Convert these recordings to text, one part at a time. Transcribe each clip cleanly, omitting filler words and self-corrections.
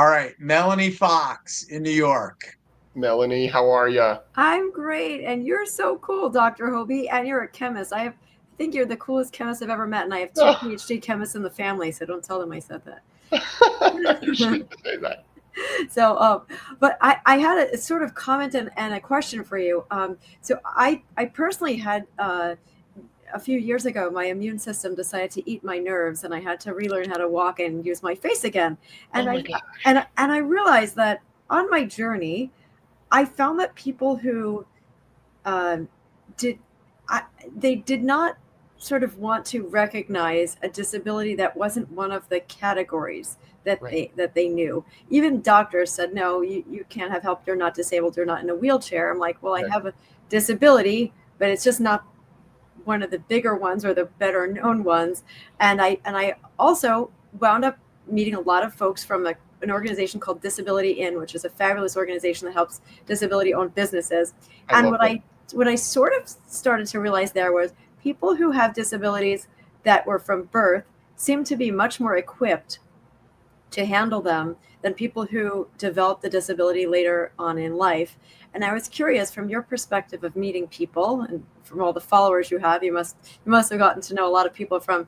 All right, Melanie Fox in New York. Melanie, how are you? I'm great, and you're so cool, Dr. Hoby, and you're a chemist. I think you're the coolest chemist I've ever met, and I have two Oh, PhD chemists in the family, so don't tell them I said you're that. sweet to say that. so, but I had a sort of comment and a question for you. So I personally had a few years ago, my immune system decided to eat my nerves, and I had to relearn how to walk and use my face again. Oh And my I God. and I realized that on my journey, I found that people who um, did I, they did not sort of want to recognize a disability that wasn't one of the categories Right. that they knew. Even doctors said, no, you can't have help, you're not disabled, you're not in a wheelchair. I'm like, well, I Right. have a disability, but it's just not one of the bigger ones or the better known ones. And I also wound up meeting a lot of folks from an organization called Disability In, which is a fabulous organization that helps disability owned businesses. I And love what them. I sort of started to realize there was people who have disabilities that were from birth seem to be much more equipped to handle them than people who develop the disability later on in life. And I was curious, from your perspective of meeting people and from all the followers you have, you must have gotten to know a lot of people from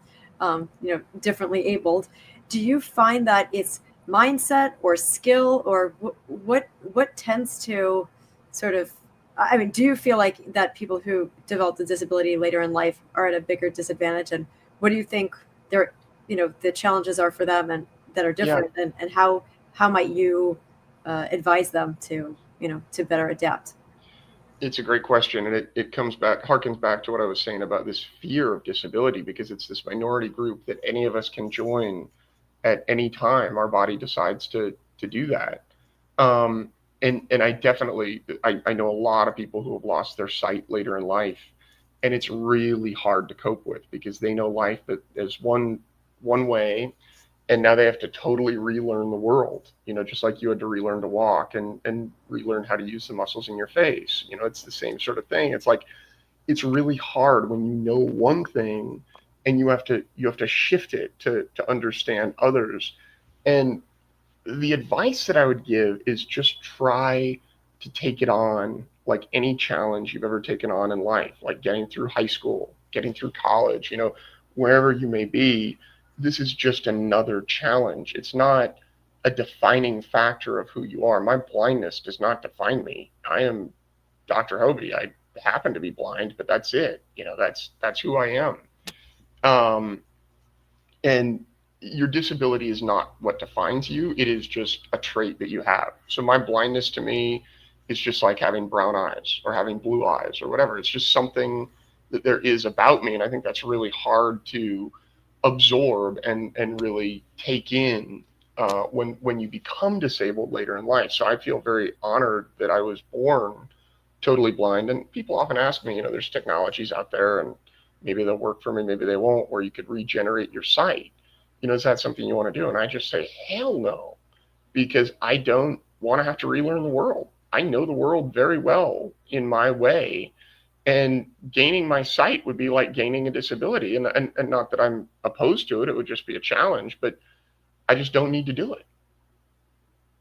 differently abled. Do you find that it's mindset or skill, or what tends to sort of, I mean, do you feel like that people who develop the disability later in life are at a bigger disadvantage, and what do you think their the challenges are for them and that are Yeah, different, and how might you advise them to to better adapt? it's a great question. And it comes back, harkens back to what I was saying about this fear of disability, because it's this minority group that any of us can join at any time our body decides to do that. Um, and I know a lot of people who have lost their sight later in life, and it's really hard to cope with because they know life that is one way, and now they have to totally relearn the world, just like you had to relearn to walk and relearn how to use the muscles in your face. It's the same sort of thing. It's like it's really hard when you know one thing and you have to shift it to understand others. And the advice that I would give is just try to take it on like any challenge you've ever taken on in life, like getting through high school, getting through college, wherever you may be. This is just another challenge. It's not a defining factor of who you are. My blindness does not define me. I am Dr. Hoby. I happen to be blind, but that's it. That's who I am. Um, and your disability is not what defines you. It is just a trait that you have. So my blindness to me is just like having brown eyes or having blue eyes or whatever. It's just something that there is about me. And I think that's really hard to absorb and really take in when you become disabled later in life. So I feel very honored that I was born totally blind. And people often ask me, there's technologies out there and maybe they'll work for me, maybe they won't, where you could regenerate your sight. Is that something you want to do? And I just say, hell no, because I don't want to have to relearn the world. I know the world very well in my way. And gaining my sight would be like gaining a disability. And not that I'm opposed to it, it would just be a challenge, but I just don't need to do it.